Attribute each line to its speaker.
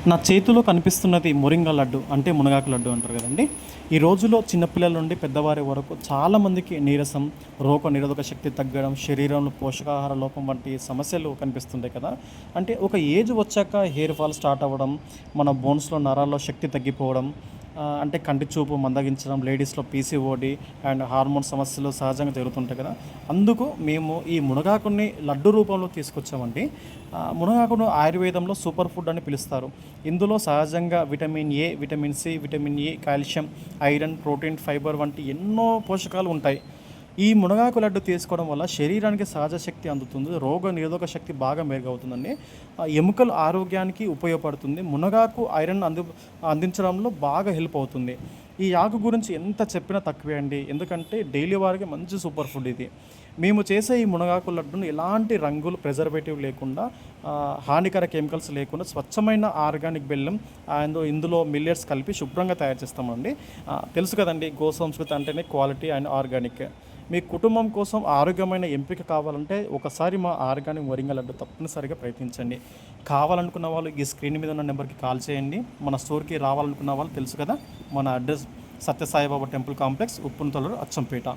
Speaker 1: నా చేతిలో కనిపిస్తున్నది మొరింగా లడ్డు అంటే మునగాకు లడ్డు అంటారు కదండి. ఈ రోజులో చిన్నపిల్లల నుండి పెద్దవారి వరకు చాలామందికి నీరసం, రోగ నిరోధక శక్తి తగ్గడం, శరీరంలో పోషకాహార లోపం వంటి సమస్యలు కనిపిస్తుంటాయి కదా. అంటే ఒక ఏజ్ వచ్చాక హెయిర్ ఫాల్ స్టార్ట్ అవ్వడం, మన బోన్స్లో నరాల్లో శక్తి తగ్గిపోవడం, అంటే కంటి చూపు మందగించడం, లేడీస్లో పీసీఓడి అండ్ హార్మోన్ సమస్యలు సహజంగా జరుగుతుంటాయి కదా. అందుకు మేము ఈ మునగాకుని లడ్డు రూపంలో తీసుకొచ్చామండి. మునగాకును ఆయుర్వేదంలో సూపర్ ఫుడ్ అని పిలుస్తారు. ఇందులో సహజంగా vitamin A, vitamin C, vitamin E, calcium, iron, protein, fibre వంటి ఎన్నో పోషకాలు ఉంటాయి. ఈ మునగాకు లడ్డు తీసుకోవడం వల్ల శరీరానికి సహజ శక్తి అందుతుంది, రోగ నిరోధక శక్తి బాగా మెరుగవుతుందండి. ఎముకల ఆరోగ్యానికి ఉపయోగపడుతుంది. మునగాకు ఐరన్ అందించడంలో బాగా హెల్ప్ అవుతుంది. ఈ ఆకు గురించి ఎంత చెప్పినా తక్కువే అండి, ఎందుకంటే డైలీ వారికి మంచి సూపర్ ఫుడ్ ఇది. మేము చేసే ఈ మునగాకు లడ్డును ఎలాంటి రంగులు, ప్రిజర్వేటివ్ లేకుండా, హానికర కెమికల్స్ లేకుండా స్వచ్ఛమైన ఆర్గానిక్ బెల్లం అండ్ ఇందులో మిల్లెట్స్ కలిపి శుభ్రంగా తయారు చేస్తామండి. తెలుసు కదండి, గో సంస్కృతి అంటేనే క్వాలిటీ అండ్ ఆర్గానిక్. మీ కుటుంబం కోసం ఆరోగ్యమైన ఎంపిక కావాలంటే ఒకసారి మా ఆర్గానిక్ మొరింగా లడ్డు తప్పనిసరిగా ప్రయత్నించండి. కావాలనుకున్న వాళ్ళు ఈ స్క్రీన్ మీద ఉన్న నెంబర్కి కాల్ చేయండి. మన స్టోర్కి రావాలనుకున్న వాళ్ళు తెలుసు కదా, మన address Satya Sai Baba temple complex, Uppunatholuru, Achampet.